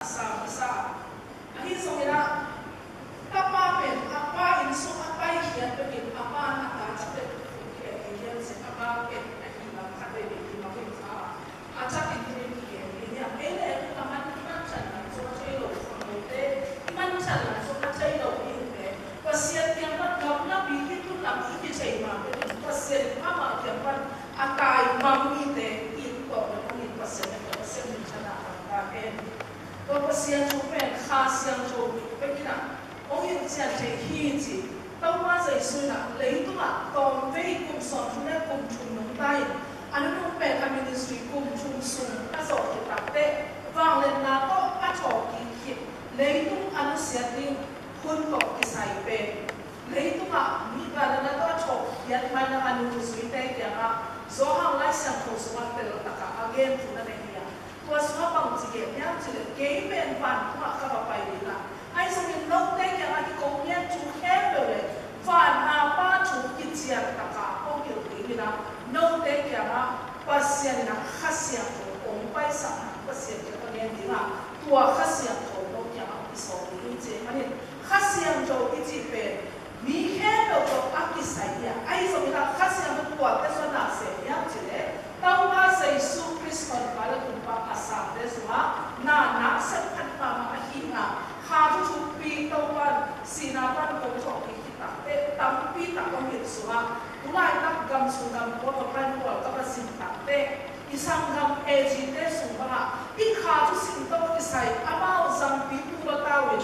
sa ahi songina apa pen apa insu apa hian pe apa na ta chapet ke hian se apa pen ahi ba khate be ki ma ko sa acha ke ni ke ya ele ka man man chan na so chai lo so te man chan na so chai lo ni te pasiat yang ma gam na bi ki tu lam ki chai ma pe pasiat ama ke man akai mami te in ko ni pasiat ni chana ka penก็เสียงชมเป็นข้าเสียงชมเป็นที่น่ะองค์ยิ่งเสียงเทฮีจีต้องมาใจสุนัขเลยตัวน่ะตอนเวกุมสอนทุนเนี่ยกุมชุมน้องได้อันนั้นเป็นคอมมิวนิสต์กุมชุมสุนอาสอบที่ตัดเตะวางเล่นนาโต้อาชอบกินขิดเลยตัวอันนั้นเสียดิ้งคุณบอกที่ใส่เป็นเลยตัวน่ะมีการนั้นตัวชอบยัดมันอันนั้นสุดเตะอย่างอ่ะโซ่ห้างไล่เสียงโทรศัพท์เตะตะกะอาเกนทุนนั่นเองตัวสมัครบางทีเนี่ยจะเกี่ยเป็นฟันตัวข้าพไปดีละไอ้สมัยน้องเด็กอย่างที่กงเนี่ยจูแค่เลยฟันอาป้าจูกิจเสียตะกาพวกอยู่ดีนะน้องเด็กอย่างปัสเซียนะข้าเสียตัวองไปสั่งปัสเซียจะคนนี้ดีละตัวข้าเสียตัวน้องอย่างที่สองนี่เจมันเนี่ยข้าเสียโจกิจเป็นมีแค่ตัวอักษรใส่เนี่ยไอ้สมัยนั้นข้าเสียมันตัวแต่ส่วนหน้าเสียเนี่ยจะเลยต้องมาใส่ซูคริสต์มาแล้วคุณป้าภาษาเดสว่าน่าหนักสักพันมามาหิงอ่ะข้าทุกปีต้องวันสีนาวันกงชอบที่คิดตัดเตะตั้งปีตั้งวันเห็นสุว่าผู้ไล่นักกำสุนำตัวไปหัวกับสิ่งตัดเตะอีสังกำเอจิเตสุว่าอีข้าทุกสิ่งต้องที่ใส่อามาสังปีตัวตาวิ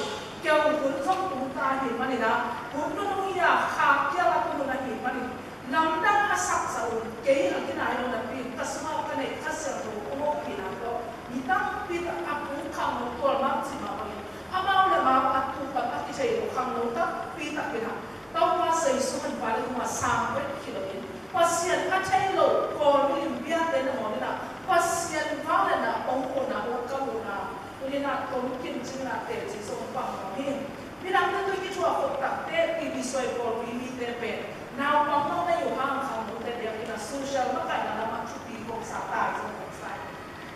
เกี่ยวกับคุณต้องตุ้งตาเห็นมันนี่นะคุณต้องอยากข้าเกี่ยวกับคุณนะเห็นมันนี่ลำดับมาสักสาวเกี่ยวกับที่ไหนเราจะปีนก็สมัครกันในข้าเสียตัวโอ้โหปีนั้นก็มีตั้งปีตั้งอับคุ้มคำตัวมั่งสิมาวันนี้อามาเลยมาอัดทุกข์อัดที่ใช้คำนู้นตั้งปีตั้งปีนั้นต้องมาใส่สุนทรภัณฑ์มา300 กิโลเมตรพอเสียนอัดใช้โลก่อนวิลิมเบียเดินหมดเลยนะพอเสียนฟ้าเลยนะองค์คนนะองค์กบุนะวันนี้นะต้องกินจริงนะเตะจีส่งฟังมาเห็นพี่น้องที่ตัวที่ชัวร์คนตัดเตะปีบิสวยก่อนวิลิเตะเป็นนาวมองน้องได้อยู่ห้างคำนู้นแต่เดี๋ยวนี้นะโซเชียลมันกลายเป็นมาชุดปีของสาตายของสาย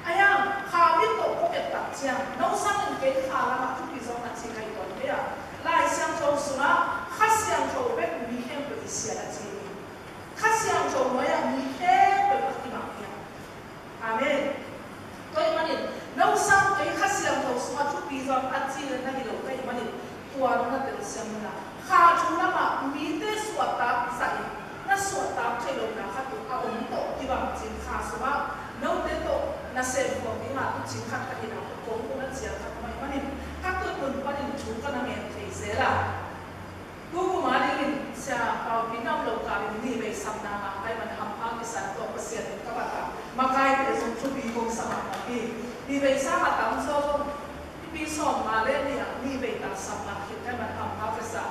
ไอ้ยังข่าวที่ตกก็เก็บตัดเชียงน้องสร้างเงินเก็บข่าวแล้วมาชุดปีของนักเชียงใครก่อนเนี่ยไล่เชียงโจสุนัขข้าเชียงโจเป็นมีแค่เป็นเสียละจีข้าเชียงโจน้อยมีแค่เป็นปฏิบัติเนี่ยอาเมนตัวมันนี่น้องสร้างไอ้ข้าเชียงโจสุนัขชุดปีของอัจฉริยะนั่นเองตัวมันนี่ตัวนั้นเป็นเสียงมันข้าชุนละมามีแต่สวดตาใส่น่าสวดตาใช่ลงนะข้าตัวเอาหนึ่งโตที่ว่าจริงข้าสว่าน้องเด็กโตน่าเสพของนี่มาจริงข้าก็เห็นเอาของคนนั้นเสียข้าไม่มันนี่ข้าตัวคนมันนี่ชุนก็นั่งเองเสียละกูมาดิลินเสียเอาพี่น้องเราการนี่ไปสัมนามาให้มันทำภาพที่สั่งตัวเสียถึงกับว่ามาใกล้แต่สมชุบีคงสมัครพี่นี่ไปสร้างมาตั้งโซ่ปีสองมาเล่นเนี่ยนี่ไปตั้งสัมนาคิดให้มันทำภาพที่สั่ง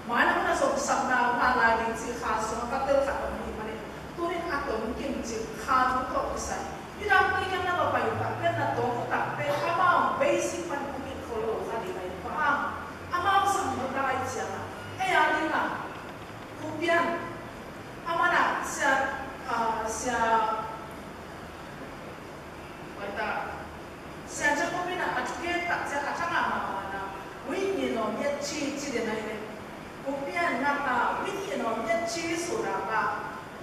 หมายนั้นนะส่งสัมนามาลายดินสีขาวสมกับเตลขัดตรงนี้มาเนี่ยตัวนี้อัดตรงกินจิขาวทุกตัวที่ใส่ที่เราไปยังนั่งเราไปอยู่ตัดเป็นนั่งตรงตัดเป็นอามาเบสิกมันคุยโคโลกันดีไหมบ้างอามาสัมนาได้เจ้าไอ้อันนี้นะคุปยันอามาน่ะเสียวันตาเสียจะคุปยันอ่ะจุกเกตตัดเสียอาช่างอามานะวิ่งยีนอมยัดชีเดนอะไรเนี่ยคุปยันนักอ่ะวิ่งยีนอมยัดชีสุราอ่ะ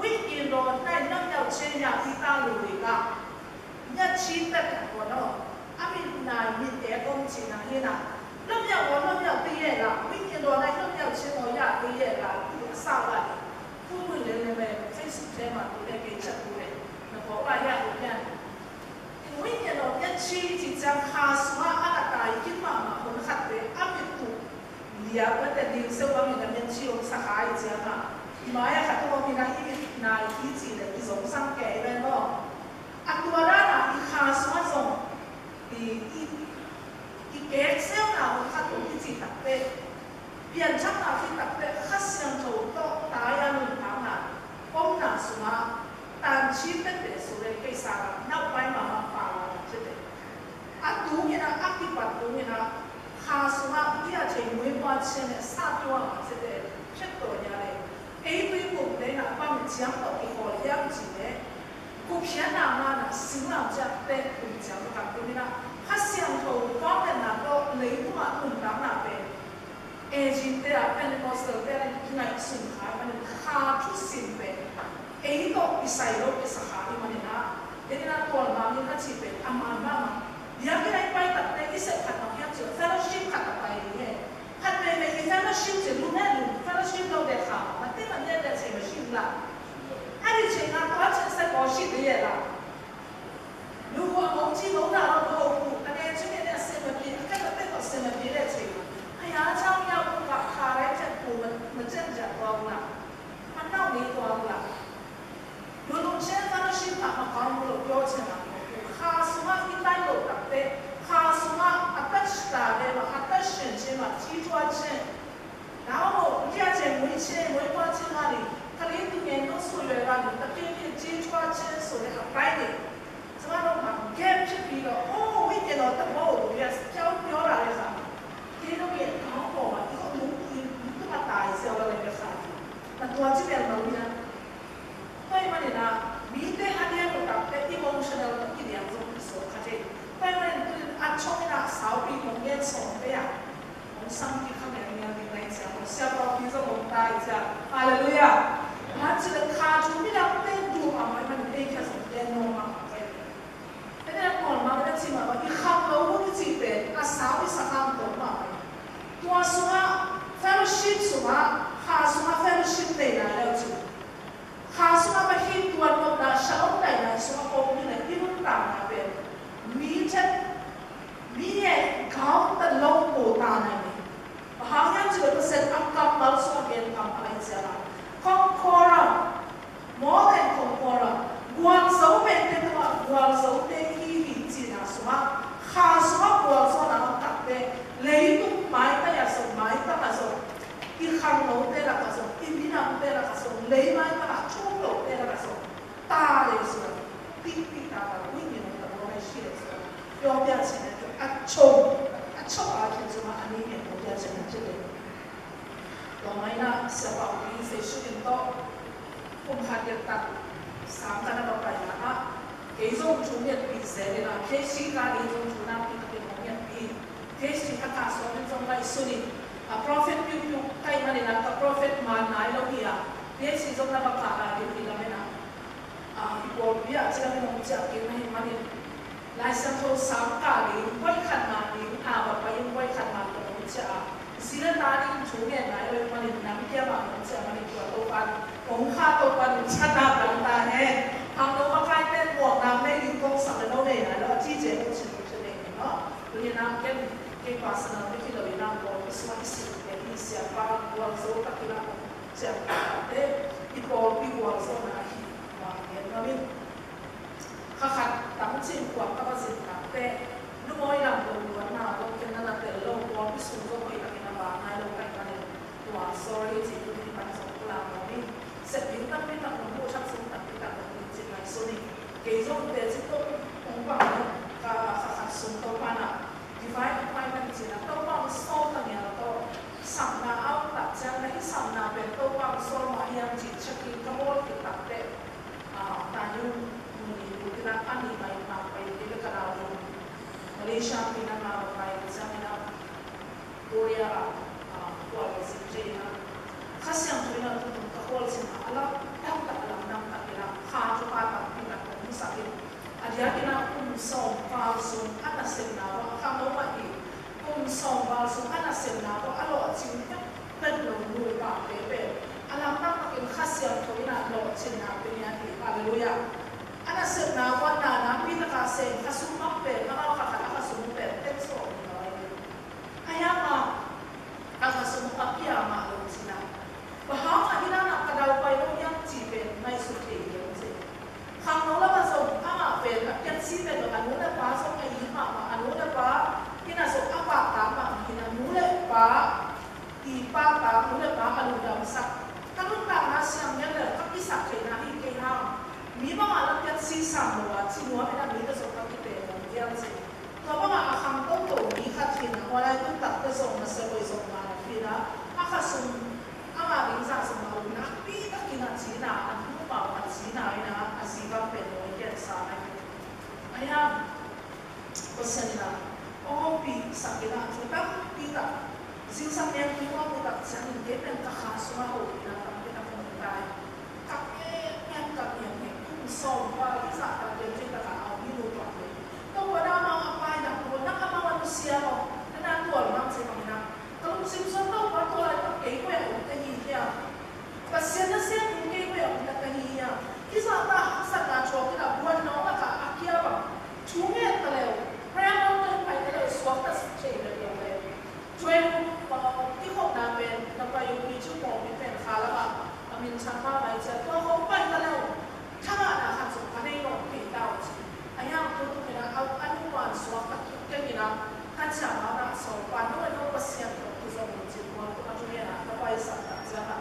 วิ่งยีนอมได้น้ำยาเชียที่ตาลุยอ่ะยัดชีแต่ก่อนเนาะอามินนายมินเอ๋ก้มจีน่ะนี่นะน้ำยาวันน้ำยาตีเอ๋ละวิ่งยีนอมได้น้ำยาเชียยาตีเอ๋ละสาวอะไรผู้มือเล่นเลยเฟซบุ๊กเล่นมาตัวเล็กเกิดจากตัวเล็กนะเพราะว่าอยากคุปยันวิ่งยีนอมยัดชีที่จะหาสมาอะไรตายคิดมาคนขัดเตะอามินตุเลี้ยงแต่ดิ้งเซลล์มีน้ำยัดชีองสกายเจ้าค่ะหมายขัดตัวมีนายอีนายที่จีเลยที่สงสังเกตเลยเนาะอันตัวด้านอีหาสมาส่งอีเก็บเซลล์น่ะคนขัดตัวที่จีตัดเตะเปลี่ยนช่างน่ะที่ตัดเตะขัดเสียงโจโตตายอันหนึ่งทางน่ะก้มหน้าสมาตามชีพเป็นเด็กสุดเลยเกษานับไปมาป่าเฉยๆอันตัวนี้นะอันที่ปัดตัวนี้นะหาสมาที่อาจจะไม่ว่าเช่นเนี่ยสาตัวเฉยๆเช่นตัวนี้เลยไอ้ตัวกลุ่มเนี่ยนะบางเจ้าตัวที่เขาเลี้ยงจีเนี่ยกูเพียงนานๆนะสิ่งเหล่านี้เด็กกลุ่มเจ้าตัวนี้นะข้าเสียงโตก็เป็น là Pentecostal te ngai sun khai mani kha thu sin pe ei to isai lo ke sakha mani na edina tol ma ni ka chi pe ama ma ya ke nai pai tak ne ise khat ma ya chu fellowship khat ta pai ni he khat me me fellowship che lu ne lu fellowship lo de kha ma te ma ne de che ma shi la ai che na ko che sa ko shi de ya la lu ko mo chi lo na lo ko ku ta ne che ne se ma pi ka ta te ko se ma pi le che ai ya chao ya ku ka kha re che ku ma chen ja ko la ma nau ni ko la lu lu che fellowship ka ma ka mo lo yo che na kha suma ki tai lo ta te kha suma attach ta de ma attach chen che ma chi chua chen然后人家讲没钱，没花钱哪里？他连一年都数月啦，他偏偏接触钱数的很快的，什么都忙 ，gap 去比了，哦，一年了，他冇也交掉了的啥，这都也搞好嘛，一个农民这么大一些了那个啥，那多这边农民，所以嘛你呢，米得还得不打，但 emotional 一点钟的时候，他这，所以嘛你对阿冲那少比农业少的呀。上帝看见你来讲，我下到比这么大一下，哈利路亚！他这个卡住你两边多嘛，我们得开始练弄嘛。那个讲嘛，那起码我一看到我的这边，啊少一啥看到嘛。我说啊 ，fellowship 说嘛，哈说嘛 fellowship 来了就，哈说嘛把很多我那小来了，说我们来一路打那边，米也搞得老不大呢。好像这个是刚刚到说边刚来着啦 ，Concora more than Concora， 光手边的话，光手边一笔钱啊，什么，哈什么光手那么大的，雷都买的呀，是买的那种，一行楼的那种，一米那的那种，雷买的那中楼的那种，大的是，滴滴答答，每年都我们写的是，要点钱的就冲啊，就是嘛，安尼年。这样子的，我们呢，小宝贝非常多，我们还得打3个那个牌啊，这种主面比赛的啦，这些家里种主那比的主面比，这些他打算的种来说的，啊 ，prophet 有开嘛的那个 prophet 嘛来了的啊，这些种那个卡拉的比那边啊，啊，我比啊，这个我们讲的那些嘛的，来上头3家里，我看嘛的，啊，我把因为看嘛的。sila tadi cuma na yo mani namkia ma cha mani ko pan kong kha to pan chana banta hai ham lo ma kai ten mo nam ne yu kong sa lo ne na lo chi je ko chi ne no ni nam ken ke pasana ke lo ina ko isma isi ke isia pa ko so ta kila ko cha te I ko pi ko so na hi wa ke no min kha kha tam chin ko ka ba sin ta te lu moi lam ko na ko ken na te lo ko pi su ko ko ina na lo kai ka ne wa sorry ji tu ni pan so la mo ni se bin ta pe ta ko mo chak so ta pe ta ko ni ji mai so ni ke zo te ji to ong pa no ka sa so to pa na divine appointment ji na to pa so ta ni to sam na au ta cha na hi sam na pe to pa so ma yang ji chaki ka mo ki ta te ta yu ni ni na ani mai ma pe ni ka na lo Malaysia pina ma mai sa na Korea kuala China khasiang pina tu ka kuala China ala tam ta ala nam ta kira kha chu pa ta pina ko sa ki adia kina som pa som ana senna wa ka mo ma ki som pa som ana senna wa alo chin ta pen lo lu pa pe ala nam ta kin khasiang to ina lo China pe ya ki hallelujah ana senna wa na na pina ka se kasum ma pe ka ka kasum pe tek so ayama ang sumuka kiyama lo sina bahama hinana kadaw pa yung yang chipen may sukli yung si kang nola ba so ama pe kapyan sipe lo ano na pa so kay ima ma ano na pa hinasok apa tama hinamule pa ipa ta mule pa kaludam sa kanun ta na siyang yan kapisak kay nahi kay ham mi mga Zingsang yang tua budak jangan kita tak semua orang nak kita mengenai. Tapi yang pun soal kisah terjadi kita tahu hidup apa. Kalau ada mau apa yang nak mau manusia lo, nak tua orang semua. Kalau musim tahu apa tua itu kayak apa yang dia. Pasien nasihat mungkin apa yang kita dia. Kisah tak sangat jauh kita buat nama tak akhir apa. Cuma terlalu. Perang itu pada suatu cerita yang lain. Cumaที่หกนาเป็นนักไปยุคชั่วโมงเป็นคาร์ละอามินช่างมาไปเจอตัวเขาไปตะแล้วถ้าอาหารสุขในโรงพยาบาลอายุตัวนี้นะเอาอนุบาลสวมกับแค่นี้นะถ้าจะมาได้สองวันนู้นเขาเปอร์เซ็นต์ตัวที่สองจริงมันตัวนี้นะนักไปสักจะมา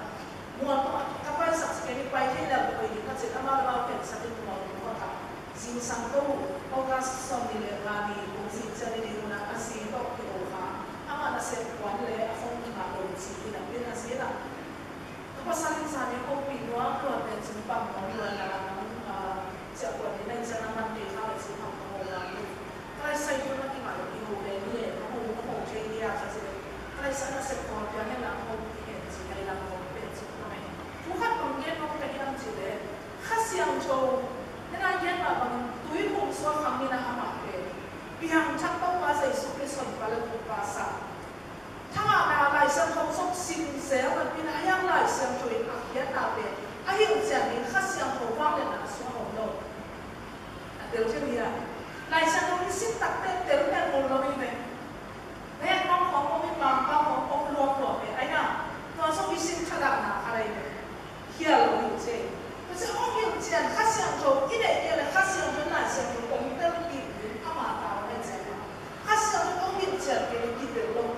ม้วนตัวนักไปสักแค่นี้ไปที่เราไปดีก็จะทำมาเราเป็นสักที่ตัวนี้ก็ทำสิ่งสังตัวโอกาสสมดีเลยงานนี้ผมสิ่งจะได้ดูนะอาศัยตัวที่เราหาอาณาเสพวันเลยอาฟงที่มาลงสิ่งที่เราเป็นอาศัยละก็ภาษาลิซ่าเนี่ยเขาปีนว่าตัวเป็นสิ่งปั๊มของเราแล้วจะกว่านี้ในจะนำมันไปเข้าในสิ่งของเราใครใส่ตัวนั้นที่มาลงที่หูเลยนี่เขาใช้ดีอาจจะใครใส่อาเสพของเราเนี่ยเราเห็นสิ่งที่เราเป็นสิ่งนั้นผู้ขัดบางอย่างเราเป็นอย่างจีเลยข้าเสียงโชว์เนี่ยนะยังแบบบางตัวที่ผมสวดคำนี้นะมาเป็นเพียงชักต้องว่าใส่สุขสนไปแล้วถูกภาษาถ้าเราไล่เสียงของสกสิ่งเสียมันเป็นอะไรอย่างไรเสียงช่วยอักยันดาเป็นอายุเสียงนี้ข้าเสียงของว่างเลยนะส่วนของเราเดี๋ยวจะมีอะไรไล่เสียงของนี้สิ่งตัดเต็มเดี๋ยวแต่คนเราไม่เป็นแม่น้องของผมไม่ฟังน้องของผมรวมตัวเป็นไอ้น่ะตัวสมิสิ่งขนาดหนาอะไรเนี่ยเฮียเราอยู่เจ้แต่จะอ้อมอยู่เจ้ข้าเสียงของอีเด็กเนี่ยข้าเสียงของไล่เสียงของผมเต็มที่อามาตาไม่เจ้ข้าเสียงของอ้อมอยู่เจ้เป็นกิเลสลง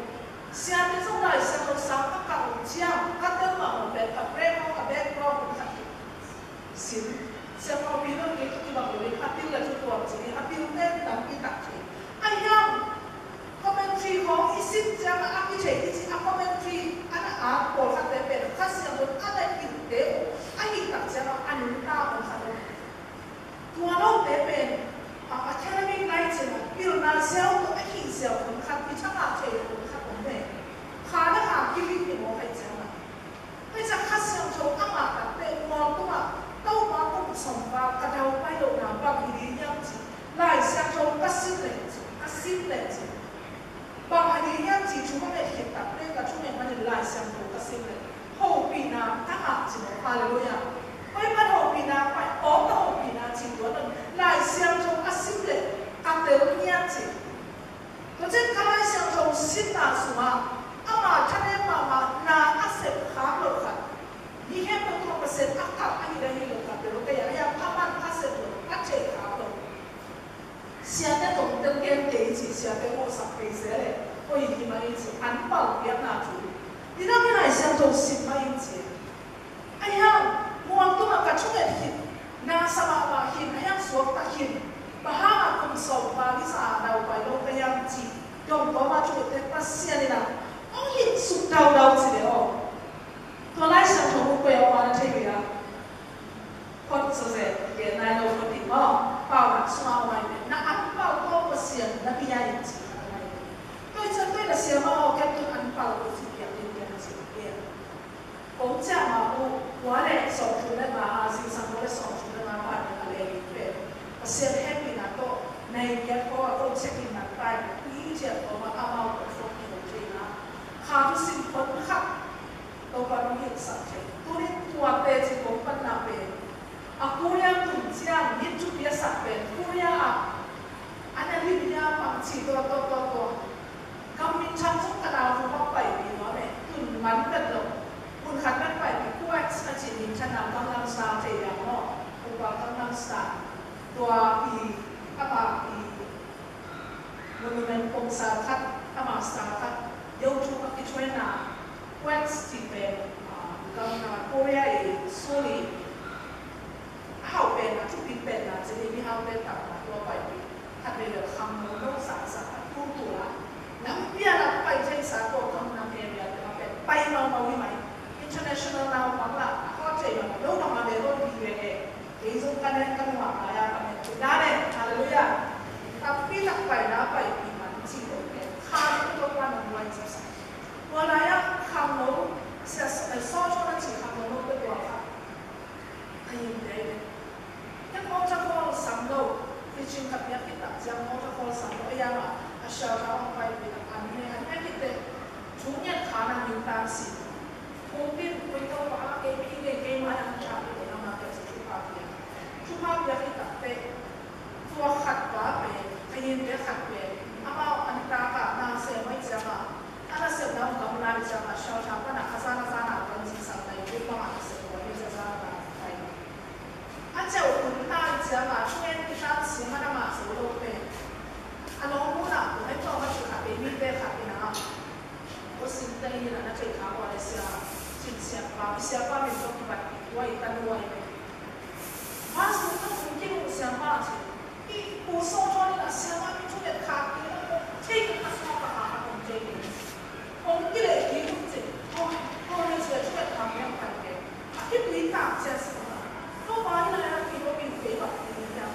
เสียงที่ต้องไล่เสียงของสังกัดกับเจ้ากัดเดิมมาเป็นกับเรื่องของกับแบกกรอบกับสิ่งเสียงของพี่น้องเด็กที่มาบริหารที่เราชุดตัวจริงๆพี่น้องเด็กต่างที่ต่างที่ไอ้ยังคอมเมนตรีของอีสิบเจ้าอาคิเชอีสิคอมเมนตรีอันนั้นโปรดขัดเป็นข้าเสียงของอะไรกินเดียวไอ้ยิ่งต่างเจ้าอันนี้ตาของขัดตัวเราเป็นอาแคเดมิกไลท์เจ้าพี่น้องเซลล์ตัวไอ้ยิ่งเซลล์ของขัดที่ช่างอาเชยของขัดของเนี่ยขาและขาคิวิที่มองไปเจ้าไม่จะข้าเสียงของอามาตัดเป็นมองตัวเต้ามาต้องส่งฟ้ากระเดาไปโดนน้ำบางทียังจีไล่เสียงของกระซิบเลยกระซิบเลยบางทียังจีช่วงนี้เห็นตัดเป็นกับช่วงนี้มันไล่เสียงของกระซิบเลยโหปีนาถ้าอาจีโน่ฮาเลลูยาไม่มาโหปีนาไปโอ้โหปีนาจีตัวนั้นไล่เสียงของกระซิบเลยกัดเดือดยังจีก็จะไล่เสียงของสิบนาสุมาอามาท่านเอ็มมานาอาเซบขาโลกันนี่แค่ตัวตัวเปอร์เซ็นต์อักขับอันนี้ได้ยินโลกันแต่เราก็ยังยังอามันอาเซบโลอักเชยขาโลเสียแต่ตรงเดิมเกมเตะจีเสียแต่โม่สับไปเสียเลยโอ้ยที่มาอีจีอันเปล่าเปียกหน้าจูนี่เราไม่ได้เสียงตรงสิบมาอีจีไอ้ยังมัวตัวกับช่วงเอ็ดหินนาสมาบาหินไอ้ยังสวมตะหินบ้ามาคุมสอบบาลิสาดาวไปโลกก็ยังจียอมตัวมาช่วยเต็มมาเสียนี่นะโอ้ยสุดดาวจีเดียวตัวไล่เสียงของผู้ป่วยออกมาในทีวีนะคนสุดเสียเดี๋ยวนายเราคนที่ว่าเปล่าหนักสมาวันเนี่ยนักอันเปล่าก็มาเสียงนักพิจารณาจีอะไรตัวจะตัวละเสียงมาออกแค่ตัวอันเปล่าก็จีเดียวเดียวจีเดียวผมจะมาพูดว่าเนี่ยสองชุดเลยมาสิ่งสำคัญเลยสองชุดเลยมาผ่านอะไรเป็นเสียงแค่ปีนั้นก็ในเรื่องก็ต้องเช็คอินนักไปที่เจ้าตัวมาเอามาเป็นคนที่เราจีนะข้าทุกสิ่งคนขับตัวก็ต้องเห็นสัจจะตัวนี้ตัวเตะจีผมเป็นนักเป็นaku yang tujuan itu biasa ben kuya ana libya pangci to kami chanjuk kana fu pai bi no me kun man ka do kun khat kan pai bi kuwa sa chi ni chana kang lang sa te ya no ku ba kang lang sa tua pi apa pi monument pong sa khat ama sa khat yo chu ka ki chwena west ti be kang na korea e soli howเป็นทุกปีเป็นจะมีhowเป็นต่างตัวไปถ้าเป็นเรื่องคำโน้ตสารตู้ตัวน้ำเบี้ยเราไปใช้สารตัวคำนำเรียนเป็นไปมาวิไหม international เราฟังละข้อใจมันโน้ตมาเดี๋ยวเราดีเลยเองส่งคะแนนกันหวังอะไรกันเนี่ยได้เลยฮาเลลูยาถ้าพี่หลักไปนะไปปีมันจริงเลยข้าตัววันวันจะสั่งว่าเรา sẽ so cho nó chỉ học một cái quả khác anh đấy cái món cho con sắm đâu thì chuyện cập nhật cái đặc trang món cho con sắm đâu ấy mà sao nó không phải bị anh này cái đấy chúng nhận khả năng mình tan xịt không biết với câu nói cái mà đang trả để làm cái sự chụp hình cái tập về tua khát quá về cái nhìn cái khát về ama anh ta cả na sẽ mấy giờ mà anh sẽ làm cầm lại giờ mà sao sao cái nào khá là còn gì sao này cái mà sẽ có những giờ là phải anh sẽ ổn ta giờ mà chúng em đi ra xí mà nó mà số đâu về anh nói muốn là tôi cho nó chụp hình mình về khát cái nào có xin đây là nó chơi khá qua đấy xin siapa mình cho các bạn quay ta nuôi mà số nó cũng kêu siapa chứ cái bộ số cho nên là siapa mình cho được khát cái thế cái sao mà không chơi được không cái này cái cũng gì không nên sẽ cho được khát cái phải cái quý tạm sẽ nó nói là cái nó bị phế vật thì như nào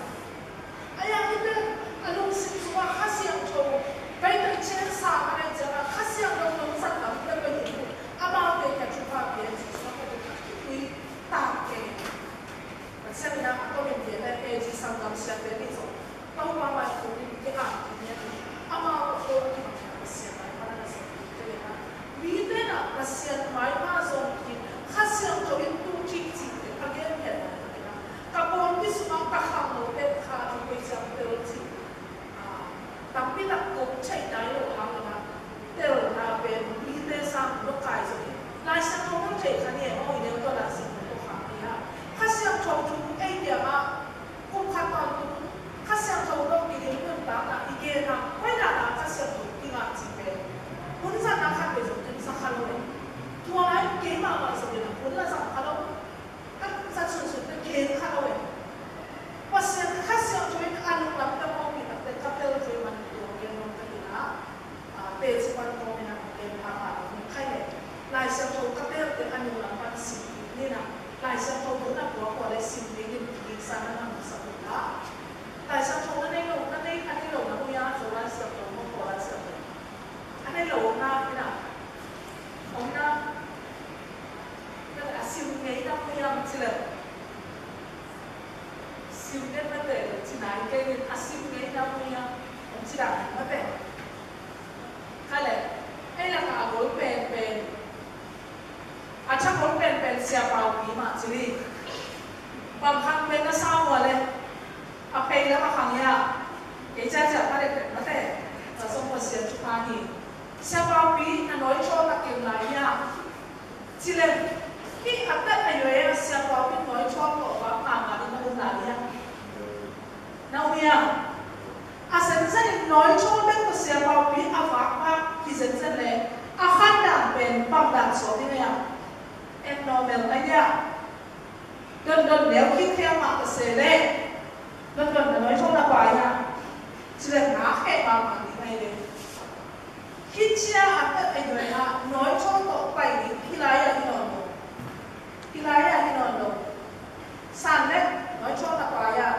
ai ăn cái anh lúc sinh ra khát xiang châu cái này trên sa cái này giờ là khát xiang đâu nó rất là cái cái gì about the catastrophe is we tạm cái xem là có những cái này cái gì sang năm sẽ đến đi rồi tao qua ngoài cũng cái hàng cái này about cái cái xem lại mà nó sẽ cái này vì thế nào cái xem lại mà rồi thì khát xiang cho những tu chi chi cái cái này cái bọn đi xuống các hàng đồ bên khá thì bây giờ đều chỉ tapi tak kok chạy đáy lộ hàng là đều là bên vì thế sang nó cài rồi lại sang không chạy cái này ôi nếu tôi là gì cũng không phải à khát xiang cho chúng ấy điểm mà cũng khát toàn cũng khát xiang cho đâu thì đến nguyên tắc là ý kiến là quay lại khát xiang cho cái ngã gì về muốn ra nó khát về rồi thì sao khát rồi thua lại cái mà rồi là muốn là sao khát đâu các gia trưởng sự cái kiến khát đâu và xem khát xiang cho cái ăn lắm đâu không bị tập cái tập theo rồi mình đồ cái nó cái gì đó để cho quan công mình làm cái mà mình khai này lại xem thấu các bé cái anh làm văn sinh như nào lại xem thấu cũng là của lại sinh viên thì sang nó làm sao đó lại xem thấu cái này lồng nó bây giờ rồi lại xem thấu một của lại xem anh ấy lồng na cái nào ông na cái là siêu ngày năm mươi năm chứ là siêu ngày năm mươi chỉ nói cái siêu ngày năm mươi năm ông chỉ là năm mươi khai lại hay là cả gối bền chắc muốn bền xe vào bí mà chứ đi bằng khăn bên nó sao rồi lên bền nó mà khẳng nhà cái cha chả ta để nó thể và xong một xe chụp hình thì xe vào bí nó nói cho ta kiểm lại nha chứ lên khi áp đất này rồi xe vào bí nói cho cậu bác hàng là nó không lại nha nào nha dần dần nói cho bên của xe vào bí vác thì dần dần này khăn đảm bền bằng đảm số như này em normal anh nhá gần nếu khi theo mạng cái xe đấy gần là nói cho là bài nha chỉ là ngã khẽ vào mạng đi này đấy khi chia hạt đất anh rồi nói cho tổ bài đi khi lái là cái nón sàn đấy nói cho là bài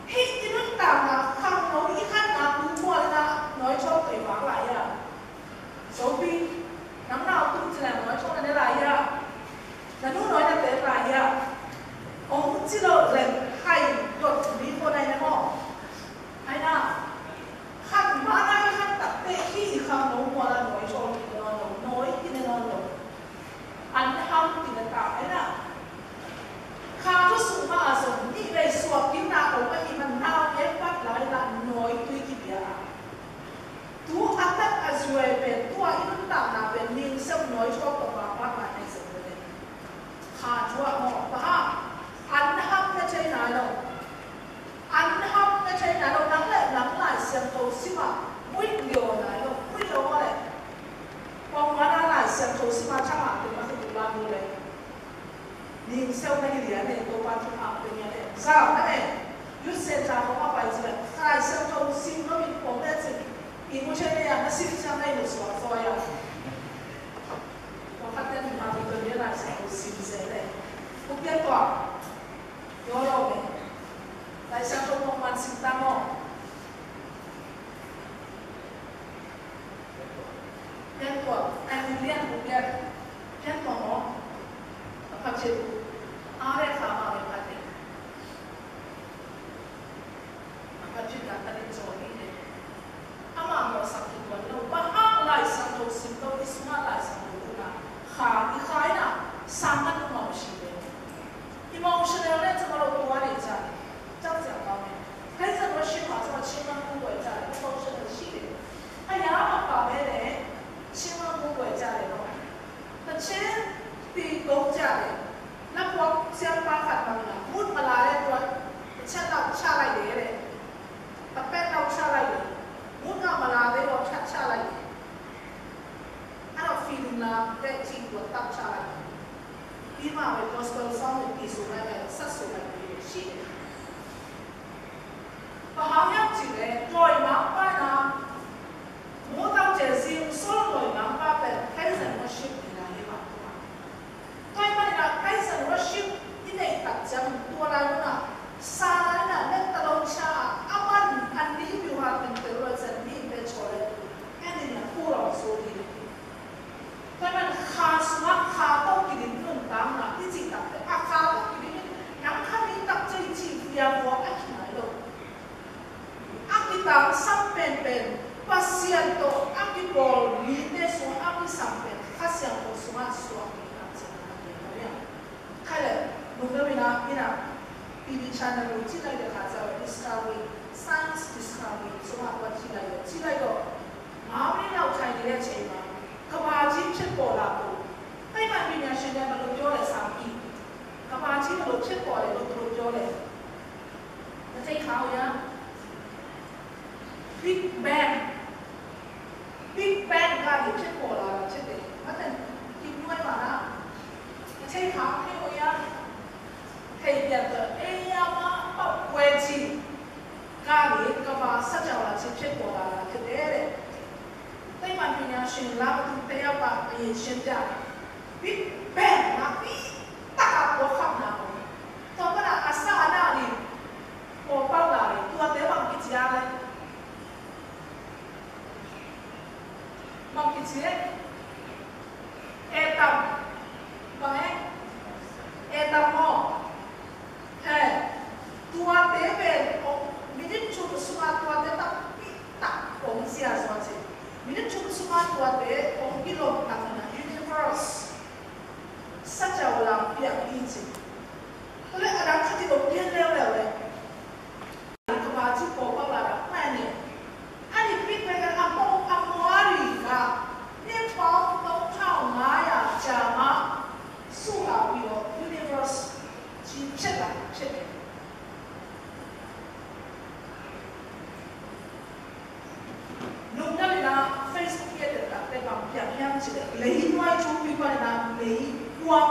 khi cái nước tạm là không nói ý khác là cũng mua là nói cho tụi vác lại số pin nắm nào cũng chỉ là nói cho là lại là lúc nói là thế lại ông chỉ là lệnh hay đột biến cô này không hay là khăn mà này khăn tập tệ khi không nói mua là nói cho nó nói thì nó anh không thì là tạo ấy là khá có sự mà rồi đi về suốt kiếm nào cũng có gì mà nào ép bắt lại là nói tuy kịp tu atat azue về tu in ta na về ning sem nói cho các bạn bắt lại sẽ về khá chúa họ và anh hấp cái chơi này đâu anh hấp cái chơi này đâu nắng lại xem thấu xí mà mũi liều này đâu mũi liều mà đấy còn mà nó lại xem thấu xí mà chắc là từ nó không làm được đấy ning xem cái gì này tôi quan trọng học cái này sao cái này lúc xem ra không phải gì khai xem thấu xí nó bị phồng lên gì emotionnya nasib sama ini suatu ya. Waktu yang mati kerja lah saya usim saya. Kemudian tu, jauh ni. Saya satu momen simptamo. Yang tu, kemudian 偏懂哦，他接阿来卡马来拍的，他去干他的做的，阿妈我上去过，我把阿来上头心头的什么来上头的，哈一开呐，三个都冇事的，一冇事了呢，怎么老多来着？这样讲到没？还怎么去嘛？怎么千万不会在不冇事的事的，哎呀，我搞咩呢？千万不会在的咯，那钱的国家的，那国相巴卡嘛啦，มุดมาลาเลยตัวเช่นเราชาอะไรเลยแต่เป็นเราชาอะไรเลยมุดเอามาลาเลยเราชาอะไรถ้าเราฟีลนะได้จริงตัวตั้งชาอะไรที่มาเป็น gospel song ในปีสุดเลยสักสุดเลยชีพอหาอย่างจริงเลยลอยมาป้านะมุดเอาเจสิงส่วนลอยมาป้าเป็นแค่เส้นหัวชิบนี่นะนี่มาตัวมันนะแค่เส้นหัวชิบที่ในตัดจำตัวเราน่ะสารน่ะเล่นตลกชาอามันอันนี้อยู่ห่างเป็นตัวเราจะมีเป็นโชว์เลยแค่นี้นะผู้เราสู้ดีแต่มันขาดสมัครขาต้องกินนุ่มตามนะที่จริงตัดแต่ขาต้องกินยังข้ามีตัดใจจริงยาวว่าไอ้ที่ไหนหรอกอากิตาสัมเป็นภาษาโตอากิบอลมีเนส่วนอากิสัมเป็นภาษาโตสมัครสวมกันเจนอะไรเนี่ยใครเลยมึงก็ไม่นะนี่นะTV channel ที่ไหนเดี๋ยวขาจะ Discovery Science Discovery สมัครวันที่ไหนก็มาไม่เราใช้ได้ใช่ไหมกบาจีเช็ดปอดละตัวไอ้มันเป็นอย่างเช่นนั้นมันลดย่อเลย3 ปีกบาจีมันลดเช็ดปอดเลยลดย่อเลยแล้วใจเขาเนี่ย Big Bang การเช็ดปอดละเช็ดเด็กมันเป็นกินด้วยมานะใช่เขาให้เขาเนี่ยให้เด็กเอ้ยมาปับเวทีการเลี้ยงกบาสัจจะว่าเช็ดปอดละเช็ดเด็กแต่มันเป็นอย่างเช่นลาบตุ้งเตี้ยว่าไอ้เช่นจ้าบิ๊กแบงนะบิ๊กตะกับหัวข้ามนะตอนนั้นอาสาหน้าดิโอ้เป้าหลายตัวเตี้ยบางกิจยาเลยบางกิจเนี่ยตัมบางตัมอ๋อเฮ้ตัวเตี้ยเป็นไม่ได้ชุดสมาตัวเตี้ยตับบิ๊กตับของเสียส่วนสิมินชุกสุมาตัวเด็กองกิโลตังนะ universe สัจจะวลังเปียกอินสิตัวเล็กอะไรที่เราเพี้ยนเร็วเลยกบาจีโป๊ะอะไรแม่เนี่ยอันนี้ปิดไปกันอัมโมอารีค่ะเนี่ยฟ้องต้องเข้ามาอย่าจะมาสู้กับวิโอ universe จีเช็ดนุ่มนั่นนะ Facebook เนี่ยแต่แต่บางอย่างเนี่ยจะเลยน้อยชุบปีกว่านะเลยกว้าง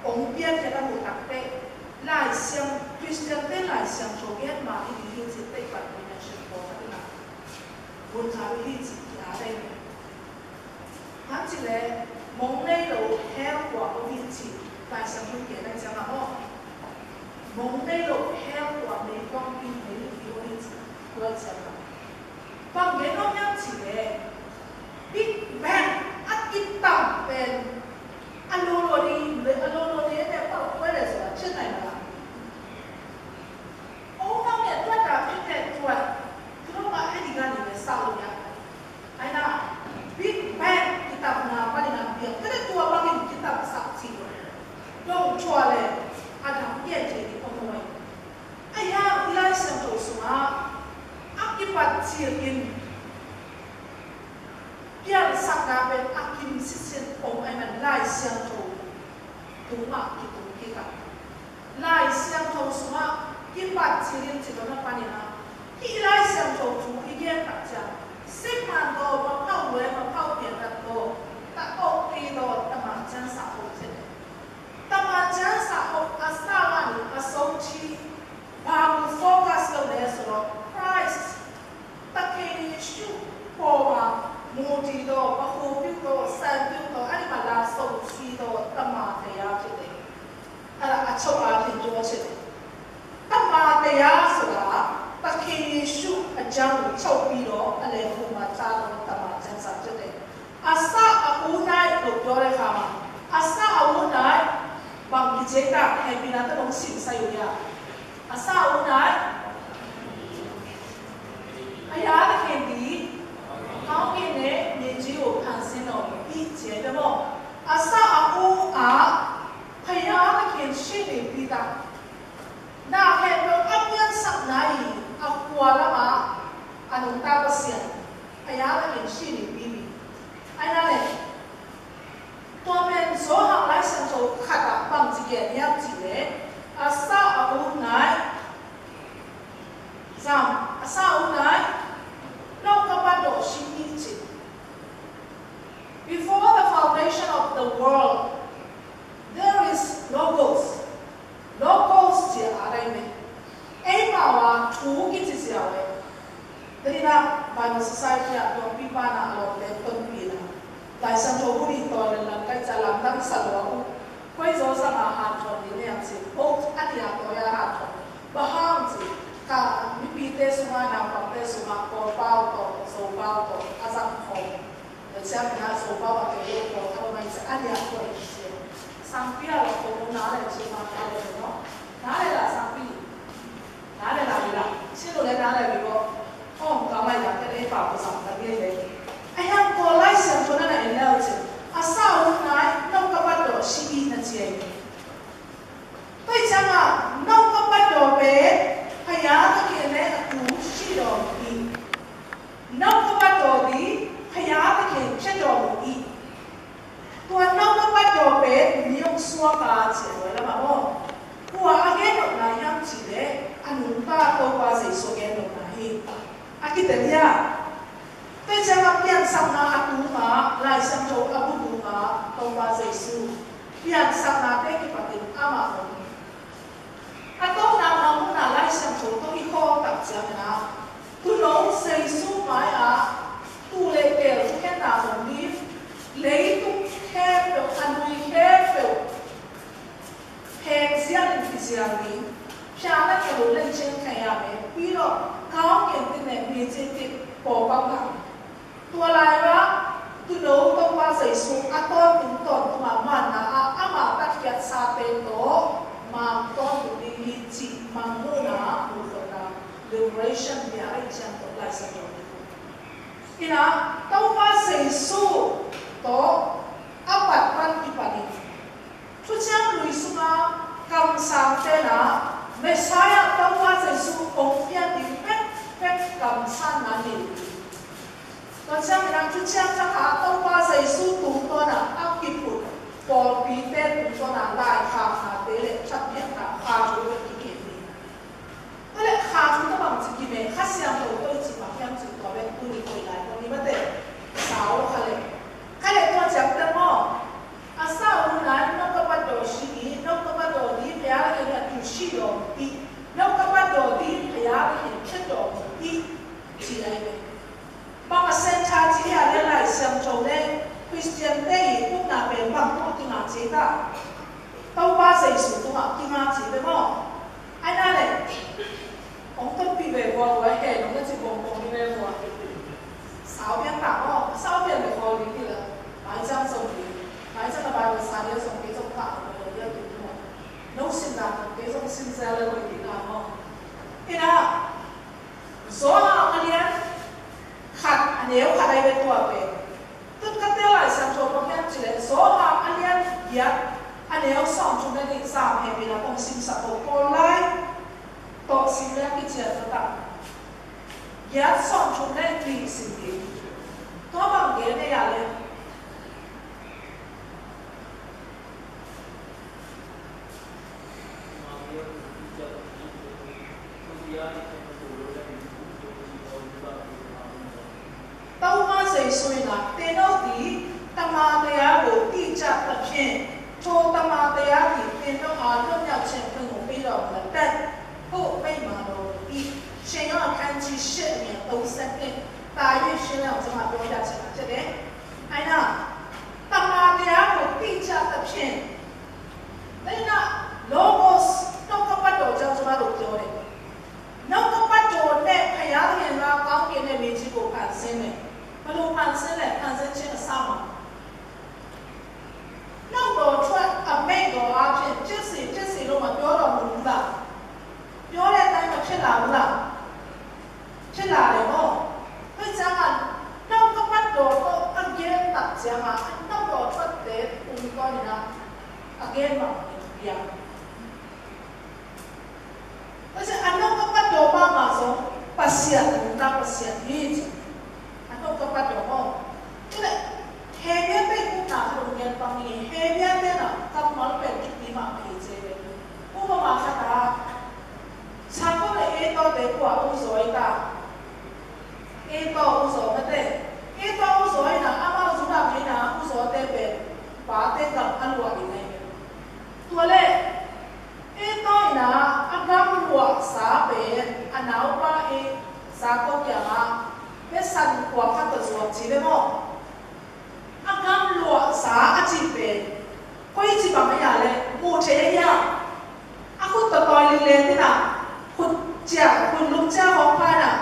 องค์เปียจะได้หมดตักเตะหลายเสียงคริสเตียนเตะหลายเสียงโชว์เงี้ยมาที่ดีที่สุดเตะปัดเป็นอย่างเช่นโบสถ์นะบนทางที่จิตยาได้ทั้งที่เลยมองในโลกแห้งกว่าที่จิตหลายเสียงทุกอย่างได้จะมาอ๋อมองในโลกแห้งกว่าในกล้องอินในที่ว่าจิตว่าจะมาบางอย่างน้องยังจีเลยบิ๊กแบงอัดกินต่ำเป็นอโลโลดีเลยอโลโลดีเนี่ยเปล่าไม่ได้สอนเช่นไหนล่ะโอ้น้องเนี่ยตัวดาบที่แต่ตัวคือเรามาให้ดีกันอยู่ในเศร้าเนี่ยไอ้น่ะบิ๊กแบงกินต่ำนาวันนี้นะเบียร์ก็ได้ตัวบางอย่างกินต่ำสักทีลงชัวเลยอันทำเยี่ยมจริงโอ้ยไอ้ย่าอีไลเซนโตสุมาอักปัดเชียกินเพียรสักดาเป็นอักกินสิเซนองไอ้มันไล่เสียงโถตุ้มอักกิตุ้มกิกันไล่เสียงโถสมากินปัดเชียกินจิตนั้นปานี่นะที่ไล่เสียงโถถูกอีเดียนตัดจังสิบมันโตมาเข้าเลยมาเข้าเปลี่ยนตัดโตตัดโตตีโตตะมันจันสาวเช่นตะมันจันสาวอาสาวันอาสมชีบางโฟกัสกับเรื่องสโลChrist ตะเกียงชูพอมาโมจิโดปะโคปิโดแซนปิโดอันนี้มาลาโซชีโดตะมาเทียเฉยอะไรอัจฉริยะที่ตัวเฉยตะมาเทียสุดาตะเกียงชูอาจารย์ชอบปีโดอะไรหัวมาจ้าโด asa aunai bang dijeta happy na ta bang sin sayo ya asa aunai aya na kendi kau kene nejiu kansino i jeda mo asa au a aya na ken shini pita na hendo apyan saknai akwala ma anong tapos yan aya na ken shini bibi ay na le Tuamen so hang lai sang so khata bang ji ge niam ji le asa au nai zam asa au nai no ka ba do shi ni ji before the foundation of the world there is logos ji arai me ai ma wa thu ki ji sia we dari na Bible Society a do pi pa na lo le ton pi na Tại sao cho bố đi tòa lần cách trả làm tăng sản lượng quay dấu sang hạt tròn đến nhà chị ô anh nhà tôi hạt tròn và hàng chị cả những bị tê xuống nào bằng tê xuống có bao tổ số bao tổ à rằng không để xem nhà số bao và cái yêu cầu theo mình sẽ anh nhà tôi chị sang phía là không nói để chị mà cái này nó nói là sang phía nói là gì đó xin lỗi nói là vì có không có mày là cái đấy bảo của sản phẩm như thế anh em có lại xem cho nó này lâu chứ à sao hôm nay nông các bạn đồ xí na chị tôi chẳng à nông các bạn đồ bé hay á cái kia này là cú xí đồ đi nông các bạn đồ đi hay á cái kia chết đồ đi tôi nông các bạn đồ bé nhiều xua cả chị rồi là mà không của anh em được này em chỉ để anh ta tôi qua gì số em được này à cái tên ya Bây giờ mà biên sang na atu ma, lại sang chỗ abu tu ma, tông ba Giêsu. Biên sang na thế cái phần ama không. Atau na na lại sang chỗ tôi đi kho tập chả na. Tu nấu Giêsu mai à, tu lệ bèo tu cái nào không đi, lấy tu khe bèo ăn đi khe bèo. Hẹn riêng lên thì riêng đi. Cha nó kêu lên trên cái nhà mẹ, bây giờ cáo kiện tên này bị trên cái bỏ bao thằng. Tua lai ra tu nấu tông qua giấy xuống à con cũng còn tu mà man na à mà bắt kiệt sa tên đó mà con cũng đi đi chỉ mà mua na mua phần na liberation bị ai chẳng có lại sao rồi ina tông qua giấy xuống đó à bắt ban đi bắt đi tu chẳng lui xuống à cầm sang tên na Messiah tông qua giấy xuống ông phiên đi phép cầm sang na đi Còn xem mình đang chút xem chắc hả tông qua giấy su tùng tôi là áp kịp phụt bỏ bí tên tùng tôi là lại khả khả tế lệ chắc biết là khả chú được ý kiến đi Thế lệ khả chú các bằng chỉ kì mẹ khát xem đầu tôi chỉ bằng em chỉ có bên tôi đi quay lại con đi bắt tệ sáu khả lệ Khả lệ tôi chẳng tên mò À sao hôm nay nó có bắt đầu suy nghĩ nó có bắt đầu đi phải á cái là chủ sĩ đồ đi nó có bắt đầu đi phải á cái là chất đồ đi chỉ là vậy Bang sen cha chỉ là để lại xem châu đây Christian đây cũng là bên bang cũng tiếng Anh chỉ ta tàu ba giấy số cũng học tiếng Anh chỉ đấy mà anh này ông tôi bị về qua rồi hè nó chỉ bồng đi về qua sáu biên tảng đó sáu biên về qua đi là mãi trang sống đi mãi trang là bài về sáng giờ sống cái giống tảng rồi giờ tụi nó nấu xin làm cái giống xin ra lên rồi thì làm không thế nào số anh em khát anh yêu khát ai về tua về tất cả đều là sang chỗ bậc nhân chỉ là số hàng anh em biết anh yêu xong chúng ta định giảm hay vì là không sinh sản phẩm còn lại tổ sinh ra cái chuyện đó ta biết xong chúng ta định sinh đi có bằng cái này à lên tàu hoa giấy suy là tên nó tí tama taya bộ tí chặt tập trên cho tama taya thì tên nó ở trong nhà trên phần của bây giờ là tên hộ bây mà đồ đi trên nó khăn chi shit miệng tàu xe tên ta yêu xin là cho mà đồ nhà trên là thế đấy ai nào tama taya bộ tí chặt tập trên đây là logos nó có bắt đầu cho mà đồ tiêu đấy nó có bắt đầu để phải ăn hiện ra có cái này mình chỉ có phản xạ này mà đồ phản xạ này phản xạ trên là sao mà nó chứ là để ngô bây giờ mà đâu có bắt đồ có again tập giờ mà anh đâu có bắt để cùng con này là again mà việc bây giờ anh đâu có bắt đồ mà giống pasien chúng ta pasien gì anh đâu có bắt đồ ngô chứ lại he biết bên cũng nào đồng nhân bằng gì he biết bên nào cầm món về chút đi mà thì chế cũng không mà sao ta sao có lại to để quả u rồi ta to u rồi mà thế to u rồi là ama chúng ta thấy là u rồi thế về bà thế cầm ăn quả gì này tua lệ to là ăn cam quả xả về ăn áo ba xả có kia mà biết săn quả phát từ ruột chỉ đấy không anh cam lụa xả chỉ về quay chỉ bằng cái nhà này mua chế ya anh hút tờ tòi lên lên thế nào hút chả hút lúc chả không phải nào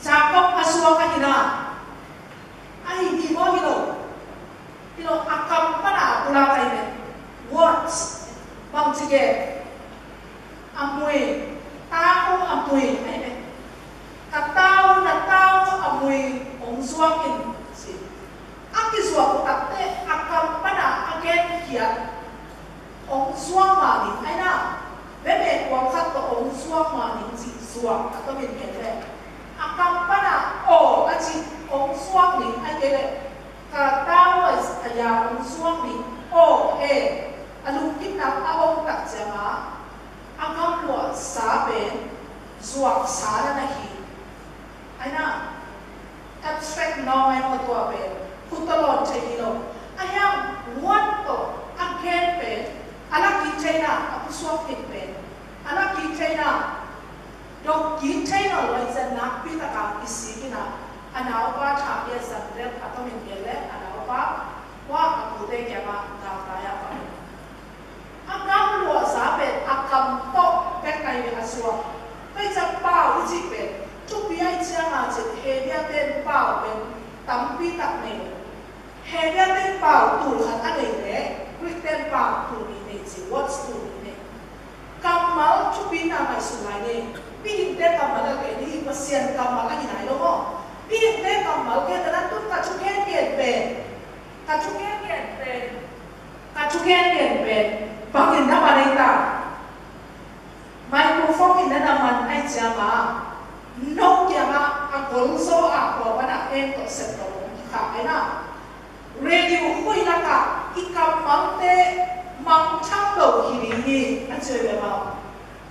chả có ăn suông cái gì nào anh đi mua cái đồ anh cam bắt nào cũng là cái này words bằng chữ cái anh mùi tao anh mùi này này cả tao là tao anh mùi ông suông cái aki suatu takte akam pada agen kiat ong suang maning ay na bebe wakat to ong suang maning si suang atau bin kete akam pada o aji ong suang ning ay kele katawas aya ong suang ning o alungkit na aong tak jama akam lo saben suak sana na hi ay na abstract no ay no to aben Kutalon China, ayam wanto again pen, anak China, aku suap pen, anak China, dok China loh izan nak pita kaki sikina, anak apa cakap sendiri atau mengelak, anak apa, wah aku deh kiamat tak kaya apa. Agam luar sabet, agam tok bekai asuap, kerja pau uji pen, cuci aja ngajet, hedia pen pau pen, tampi tak nih. Hanya tempau tu kan ada ini, quick tempau tu ini sih, what's tu ini. Kamal cuci nama sungai ini, bihin deh kamal lagi ini pasien kamal lagi naik loh. Bihin deh kamal kita nanti kacuken pen, bangin nama neta. Microphone ini nama aja mah, Nokia mah agol so aku pada entok setol, kakaknya. Radio hui laka ikam mangte mangchang do hiri anh chơi về bao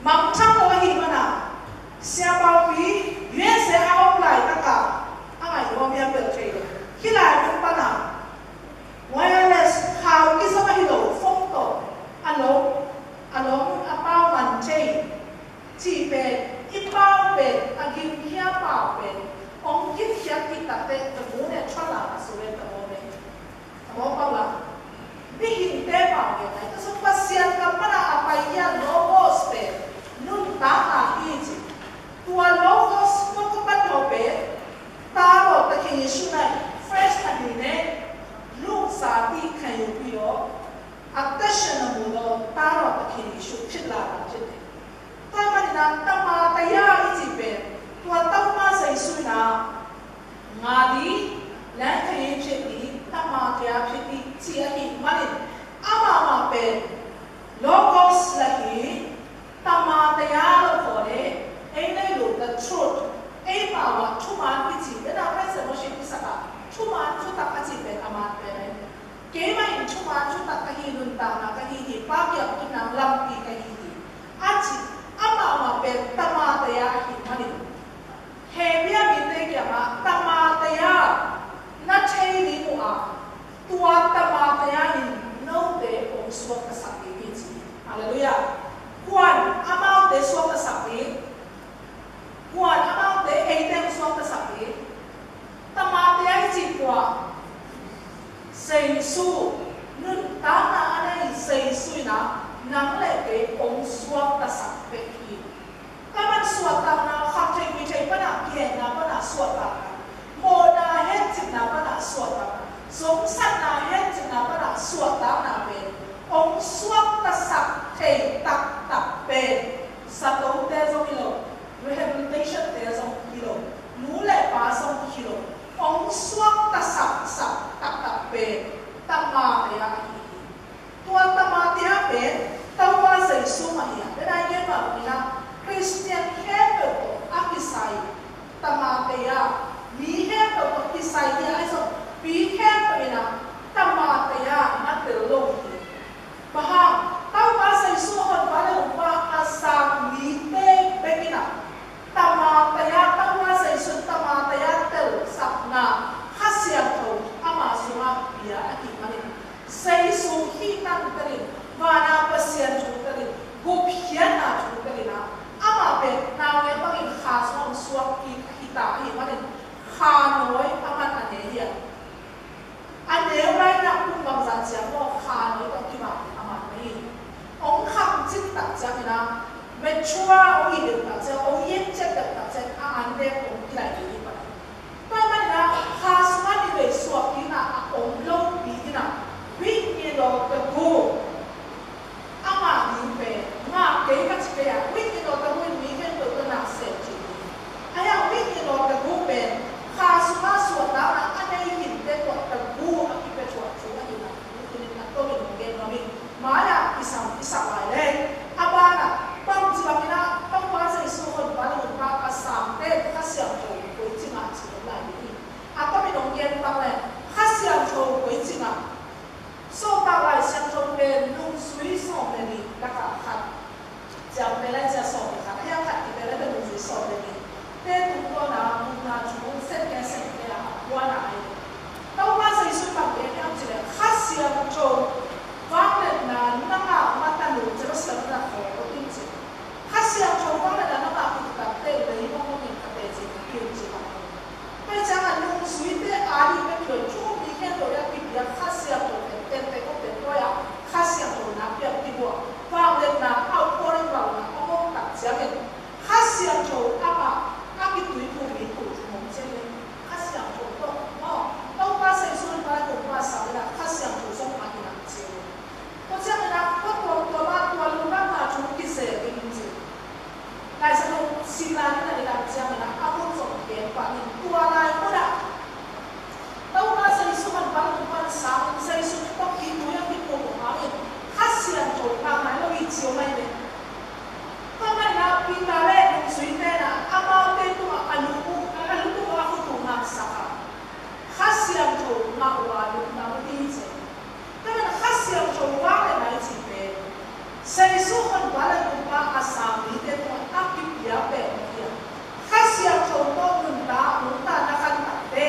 mangchang do hiri mana siapa pi yue se ao lại tất cả anh ấy có miếng bể chơi khi lại cũng bắt nào wireless how cái số cái đồ phong tổ alo bao mình chơi chỉ về ít bao về anh kim kia bao về ông kim kia thì đặt tên từ bố này cho là số về từ bố này mau pala, bihin tema kita itu sepasian kapana apa ia logos pe, nun tata hiji, tua logos mau kepat dobe, taro takin sunai, fresh hadine, lu sabi kayu bio, attention mudo taro takin isu cila cile, taman na tama taya hiji pe, tua tama sa isu na ngadi, lain kayu cili. Tama kaya piti siya manin ama pen logos lahi tama kaya lo kore lo the truth bawa cuma piti ena presa mo siya pisaka cuma chuta kasi pen ama pen kema in cuma chuta kahilun tama kahili pagya kinang lampi kahili aji ama pen tama kaya manin hebya minte kya ma tama kaya na chayli mo tua tamataya no de ong suat kasapi hiji haleluya kuan amau de suat kasapi kuan amau de eite suat kasapi tamataya hiji kwa seisu nun tana anai seisu na nang le de ong suat kasapi hi kaman suat na khachay bichay pana kien na pana suat na moda het na pana suat na sống sanh na hết chừng nào bắt đầu suốt tao nào về ông suốt ta sập thể tập về sập đấu te giống như rehabilitation te giống như suak ta sak tak pe tama te a hi tua tama te a pe tawa sai su ma hi de na ye ba ni na Christian he to akisai tama te a mi he to akisai dia ai so bi he to ina tama te a na te lo baha tawa sai su hon ba le ba asa mi te bekina tama te a tawa sai su tama te a tel sapna hasia to ama suma bia aki mani sai su hi tan tari wana pasian chu tari go phiana chu tari na ama pe na we bangin khas on suak ki hita hi mani kha noi ama ta ne ya ane rai na kum bang za chia mo kha noi to ki ma ama nei ong kham chin ta cha na me chua o i de ta cha o yen che ta cha a an de ko ki lai ni pa pa ma na khas ma ni ve suak ki na a ong lo bi ki na wi ni do ta go ama ni pe ma ke ka chi pe ya wi ni do ta wi mi ke to ta na se chi aya wi ni do ta go pe khas ma su ta na ane hin de to ta go a ki pe chua chu a ni na ni na to ni ge no mi ma ya isam lai le aba na bang chi ba na bang wa sai su hon ba ni ba ka sam te ka siam to ko chi ma chi lai ni a to mi dong gen ta le ka siam to ko chi ma so ta lai siam to pe lung sui so me ni la ka khat jam pe la cha so ka ya khat ki pe la de lung sui so me ni te tu ko na mu na chu set ke a wa na ai ta wa sai su pa pe ya chi le ka siam to wa le na na ma ma ta lu cha sa na ko ko tin chi ka siam to wa le na ma ku ta te le ni mo ni ka te chi ki chi ma pe cha na lung sui te a ri pe ko chu mi ke to ya ki ya ka siam to ten te ko te to ya ka siam to na pe ti bo wa le na au ko ri wa na ko mo ta cha ke ka siam to a ki tu pu mi ku mo che le ka siam to to mo to pa sai su pa ko pa sa la ka siam to so ma ki na che ko cha na ko to ma to lu na ma chu ki se ki ni che lai sa no si la ni na la cha na a ko so ke pa ni tua lai ko da tau ma sai su man pa ko pa sa sai su ko ki tu ya ki ko ma ni ka siam to pa ma lo i chi o mai le pa ma na pi ta le ni sui te na ama te tu alu ku a ko tu ma sa ka siam to ma wa lu na mo ti che ta na ka siam to wa le mai chi pe sai su hon ba le ku pa a sa mi te to a ki ya pe ya ka siam to to nun ta na kan ta te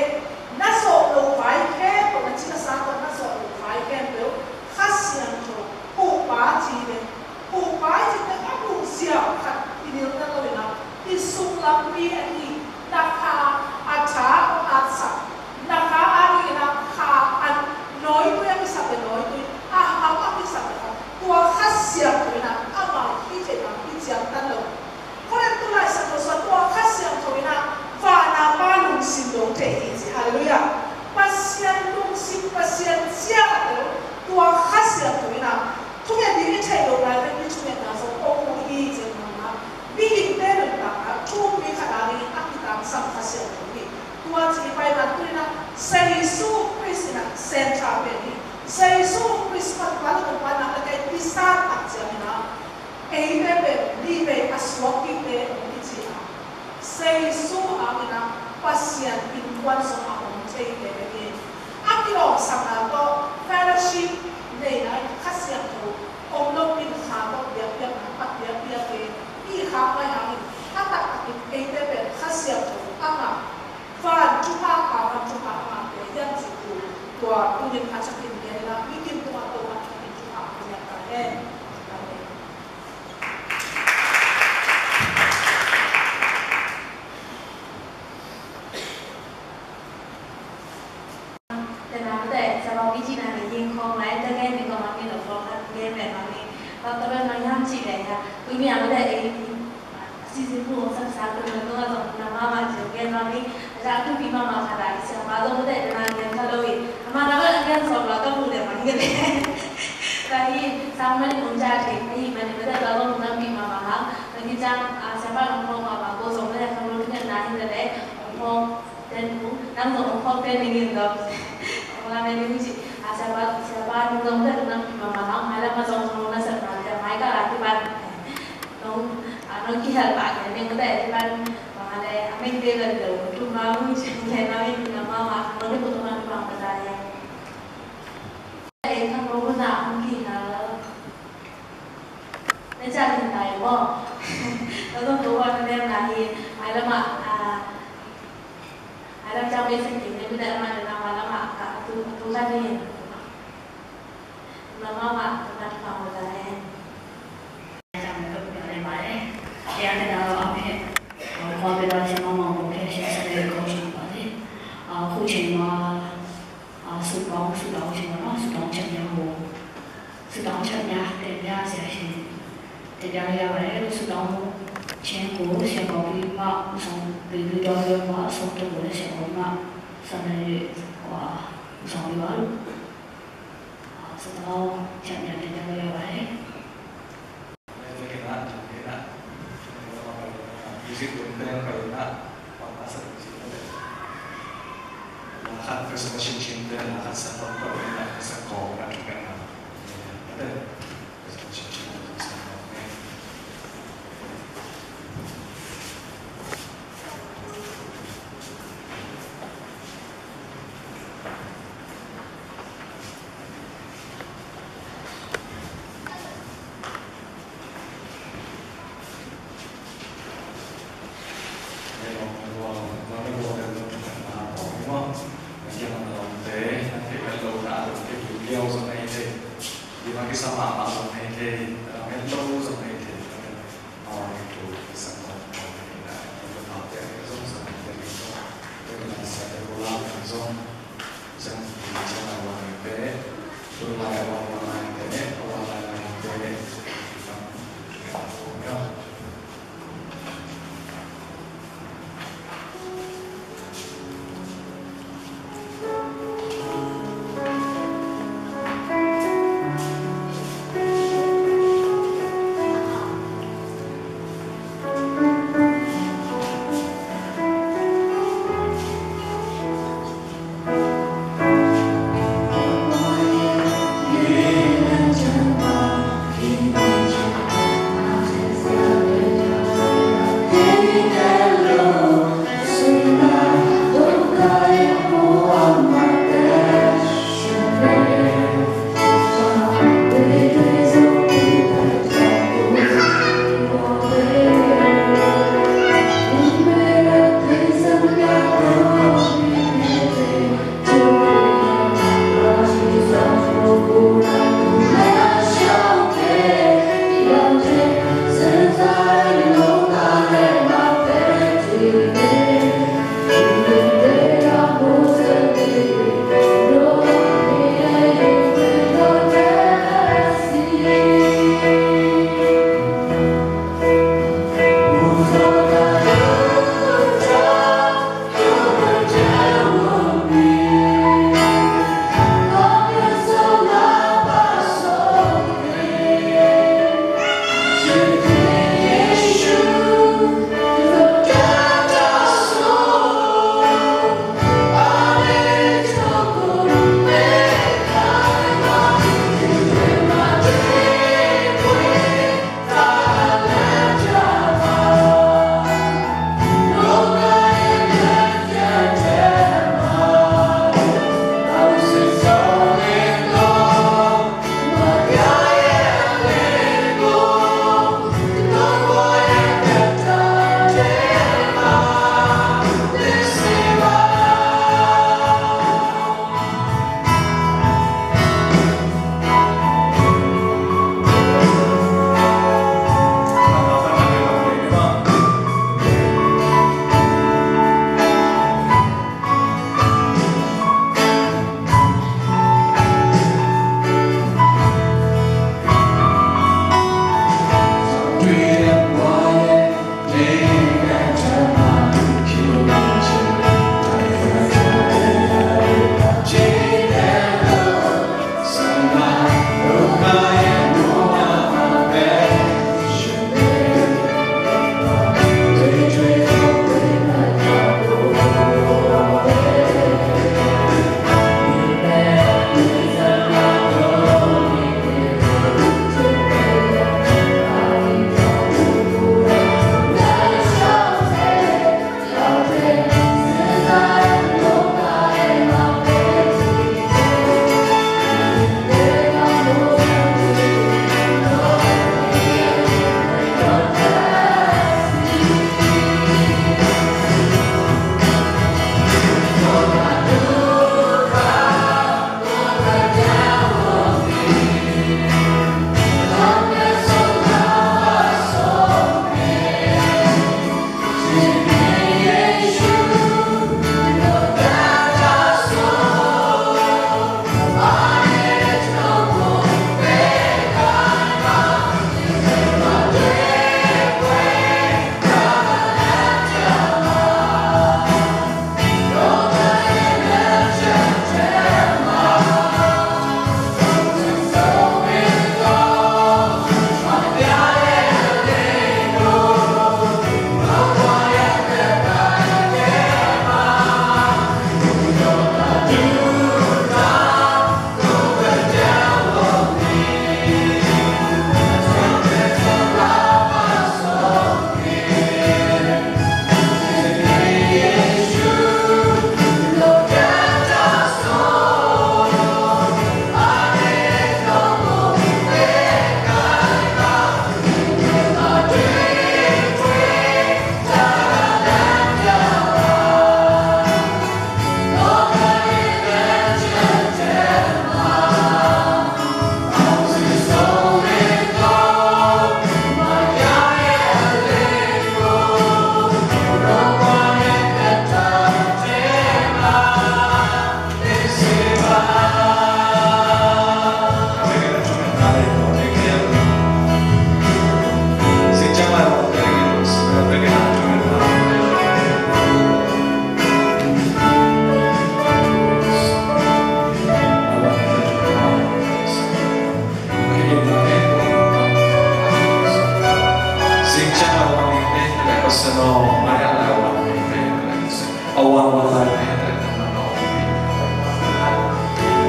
na so lo vai ke ko na chi na sa ko na so lo vai ke pe ka siam to ku pa chi le ku pa chi te a ku sia ka ti ni na lo na ti sung lam pi a ni na ka a cha a sa na ka a ri na ka an noi tu ya ki sa pe noi tu a ki sa pe tua ka siam to na a ma ki che na ki chiam tan lo ko le tu lai sa to so tua ka siam to na va na ba lung sin dong te hi ji hallelujah pasian lung sin pasian sia to tua ka siam to na tu ya di che lo na ni tu ya na so ko mu hi je na bi ni te lo ta tu mi ka na ni a ki ta sam ka siam to ni tua chi pai na tu na sai su kristina central pe ni sai su kristina pa lo pa na ka ti sa ta che na e be be ni be aswa ki te ni chi a sai su a na pasian in kwan so a on che te ni a ki lo sa na to fellowship nei na ka siam to om lo pin kha to ya ya na pa ya ya ke i kha mai ha ni a ta ki e te be ka siam to a ma fa chu pa pa ma chu pa ma te ya chi tu to tu ni ka cha kin ni la mi kin to ma chu pa ya ka e Quý nhà với lại xin phụ sắp sáng từ lần tôi dùng là mama chỉ gen mà đi ra tu pi mama khá đại sẽ mà dùng với lại là gen sao đâu mà nó vẫn gen xong là các phụ để mà như thế và khi sang bên ông cha thì mình với lại là dùng năm pi mama ha và khi sang sẽ bắt ông phong mà cô dùng với lại không luôn nhận là như thế đấy ông phong dan langsung hotel ingin dong orang ini sih siapa nunggu dan nunggu mama kamu malah masuk nunggu nasi nanti mereka lagi ban nunggu kihal pak jadi nunggu deh ban mengenai amin dia gado tu malu sih amin nama mama nunggu keturunan bang bertanya kan nunggu nak kihal nên gia đình này đúng không? Nó không đủ con nên là thì ai lắm ạ ai lắm trong bên sinh tình nên bây giờ mà được nào lắm ạ cả tu gia đình lắm ạ chúng ta phòng một giờ em trong lúc này mà thì anh đã ở bên qua bên đó thì mong một cái sẽ sẽ được câu chuyện đó thì khu trình mà sự đón thì nó sự đón chân nhà hồ sự đón chân nhà để ra sẽ thì ra vậy sự đón trên của sẽ có bị mạo xong bị đo đo mạo xong tôi muốn sẽ có mạo sau này và xong đi vào sau đó chân nhà thì ra vậy lahat sa machine lahat sa pagpapalala sa cobra kaya ada sa machine sa sama sama ini mental sama ini orang itu sangat berbeda beberapa yang zon sama yang itu dengan saya ulang zon jangan bicara orang itu berlai orang itu orang itu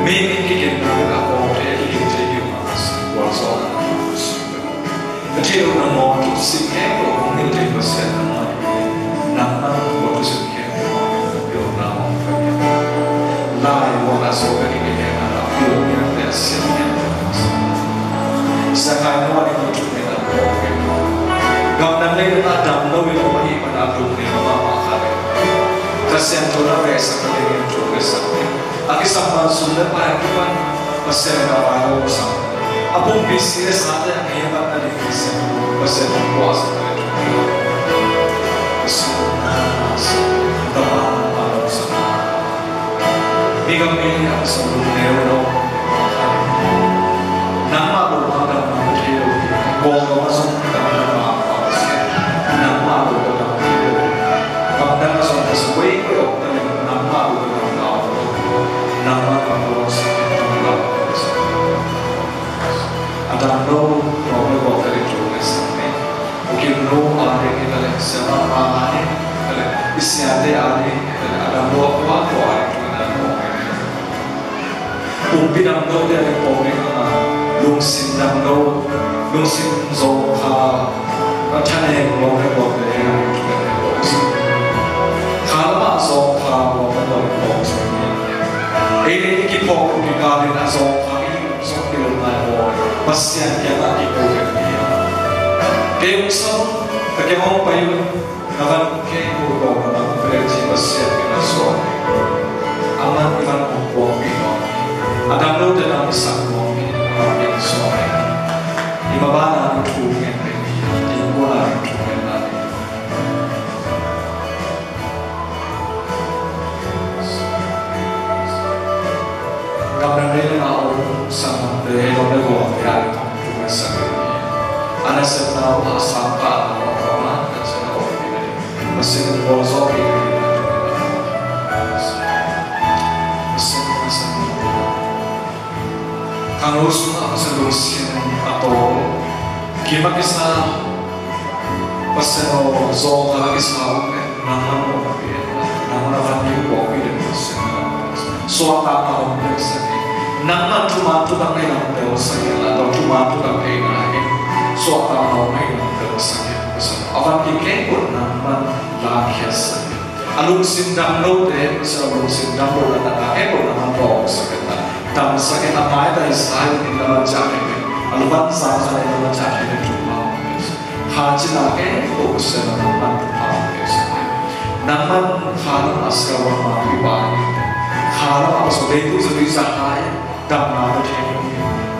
Meaning kikin na ako te hindi mas waso na mas. Kaya na mo to si kemo hindi pasel na naman mo to si kemo yo na mo kanya. Lai mo na so kaya kaya na ako yung tesya niya. Sa kanya wala mo to na ko. Gamdan na Adam no will mahiman ako ni mama kare. Kasi ang tula sa kanya yung sa Aki sampan sudah pahakipan pasal kawalau sam. Apung bisnis ada yang hebat dari bisnis pasal puasa dari Bismillah teman malam sama. Bigam ini aku sebelum neuro. Nama bermakna nama dia. Gua masuk nama apa sih? Nama bermakna dia. Kamu masuk sesuai kau nama bermakna nama kamu sekitar ada no problem dari tulis ini mungkin no ada kita lihat siapa mana ada isi ada no apa ada kita no mungkin no dari problem lungsin no lungsin zoha macam yang problem dari kalau zoha problem ini kita kita lihat soal ini soal ilmu pasien yang tak dibuat dia. Dia usah bagaimana payu kawan kita berdoa dalam berjaya pasien kita soal aman kita membuat kita. Ada lo dalam sanggup kita yang soal. Di mana itu yang di mana itu yang lain. Karena dia mau sama dia boleh buat dia cuma sekali. Anak saya tahu asal apa orang dan saya tahu dia masih berbosok ini. Masih. Kalau semua solusi atau gimana kisah pasal zon lagi sahur nama dia suatu tahun bersama. Nama cuma tukang yang bersama atau cuma tukang yang lain. Suatu tahun yang bersama. Apa kita pun nama lahir saja. Alung sindang lo deh, alung sindang lo datang pun nama bawang saja. Dan sakit apa ada Israel di dalam jahit. Alung bangsa saya dalam jahit cuma. Haji lagi itu bersama nama Tuhan bersama. Nama Tuhan asal mati bani. Kalau apa sudah itu jadi sahaya dan nama dia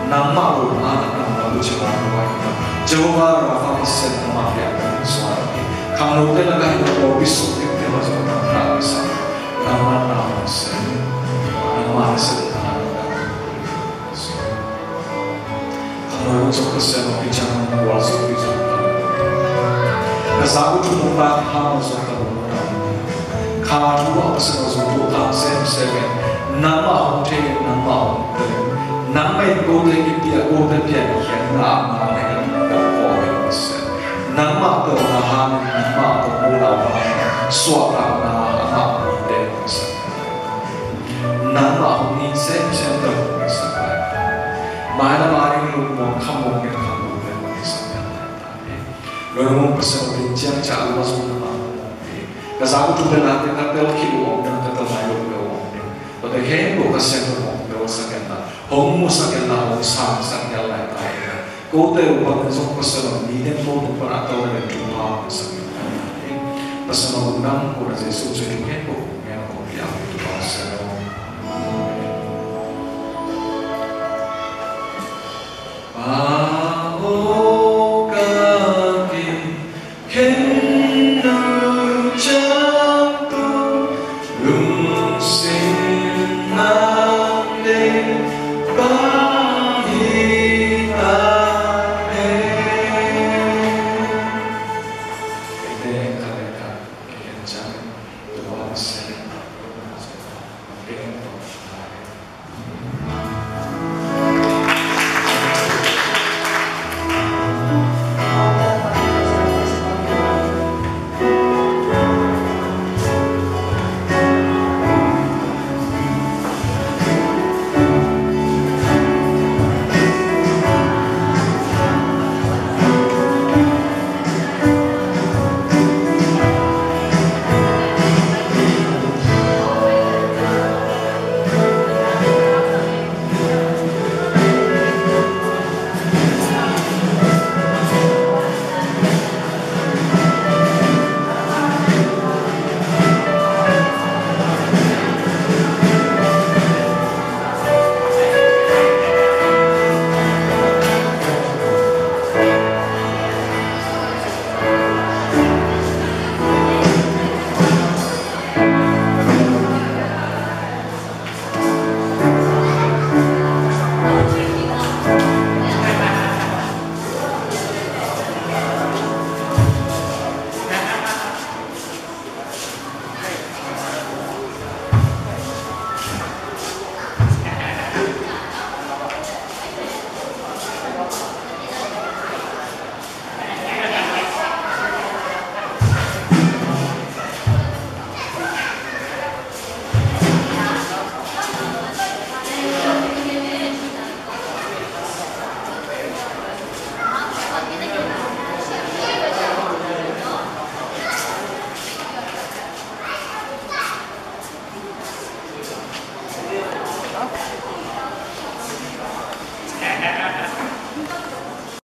nama orang nama lucu orang jauh rafaisen nama dia suara kalau kita lagi berdoa besok kita masuk nama sen nama sen kalau untuk sen bicara kuasa bicara kesagu cuma hal soal kalau apa sesuatu sen nama hotel nama itu dia yang nama yang nama kelahan nama kemulawan suara nama nama ini saya terpisah mana hari lu mau kamu lalu mau pesan bincang cakap masuk nama kesagu cuma nanti kilo dan kata malu Pada kemo kasi mo daw sa kanya, homo sa kanya o sang lain lain. Kau tahu pada sok pasal ni dan mo pun atau ada Tuhan sa kanya. Pasal mo nang ko na Yesus sa kemo